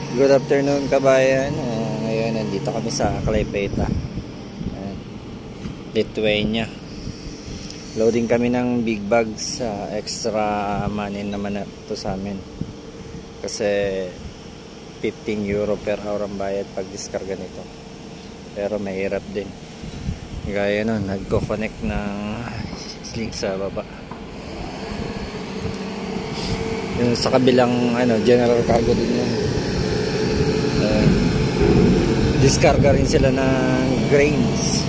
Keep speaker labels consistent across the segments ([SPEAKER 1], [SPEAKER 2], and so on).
[SPEAKER 1] Good afternoon kabayan. Ngayon nandito kami sa Claypeta, Lithuania. Loading kami ng big bags. Extra money naman na ito sa amin. Kasi 15 euro per hour ang bayad pag diskarga nito. Pero mahirap din. Gaya nun, nagko-connect ng link sa baba. Yung sa kabilang general cargo din yun. Diskarga rin sila ng grains.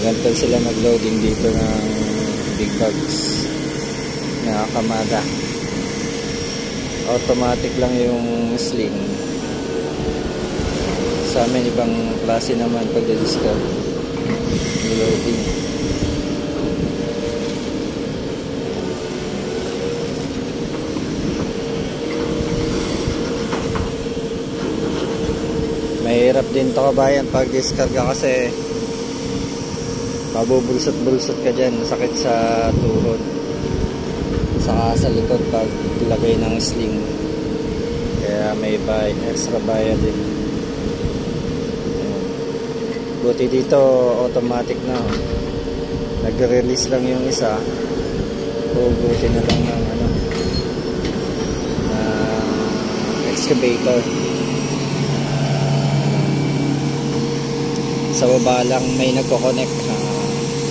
[SPEAKER 1] Ganito sila nag-loading dito ng big bags na Kamada. Automatic lang yung sling. Sa amin ibang klase naman pag-discard loading. Mahirap din to kabayan pag diskarga kasi mabubulsot-bulsot ka dyan, sakit sa tuhod saka sa likod pag ilagay ng sling, kaya may extra bayad din. Buti dito automatic na, nag-release lang yung isa, buti na lang ng excavator. Sa baba lang may nagko-connect,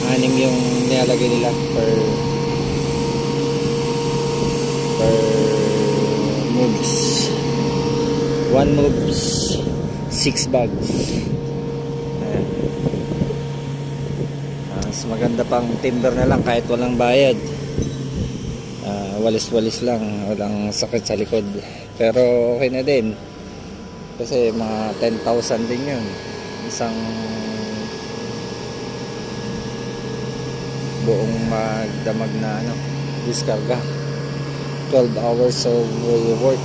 [SPEAKER 1] 6 yung nilalagay nila per moves. 1 moves 6 bags. Mas maganda pang timber na lang kahit walang bayad. Walis-walis lang, walang sakit sa likod, pero okay na din kasi mga 10,000 din yun isang buong magdamag na diskarga. 12 hours of work.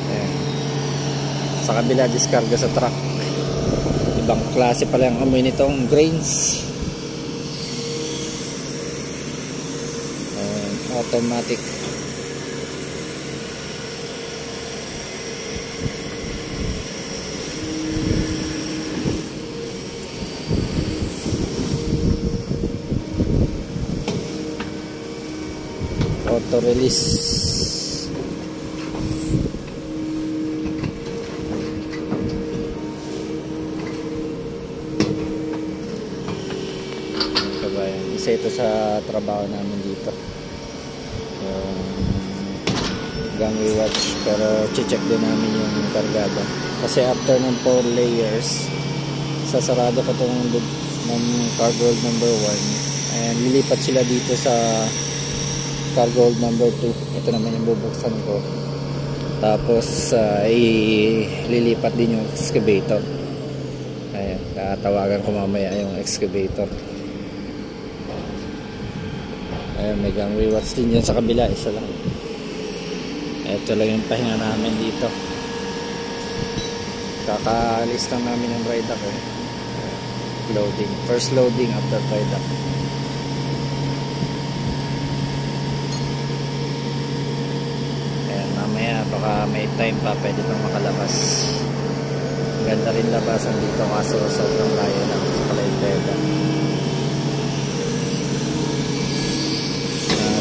[SPEAKER 1] Ayan. Sa kabila diskarga sa truck, ibang klase pala ang amoy nitong grains. Automatic. Auto release. Kabayan, isa ito sa trabaho namin dito, gangway watch, pero check din namin yung kargada kasi after ng 4 layers sasarado ko itong ng cargo hold number 1 and lilipat sila dito sa cargo hold number 2. Ito naman yung bubuksan ko, tapos ililipat din yung excavator. Ayan, tatawagan ko mamaya yung excavator. Ayan, may gangway watch din dyan sa kabila, isa lang. Ito lang yung pahinga namin dito. Kakaalis lang namin ng dry dock loading, first loading after dry dock. Mamaya baka may time pa pwede pang makalabas. Ganda rin labasan dito kaso sobrang layo lang sa Claypeta.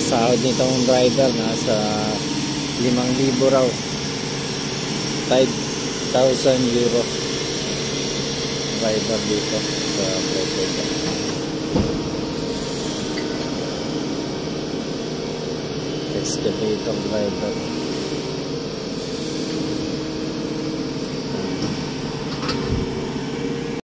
[SPEAKER 1] Sahod nitong driver nasa 5,000 raw, 5,000 euro driver dito sa Claypeta. Excavator driver.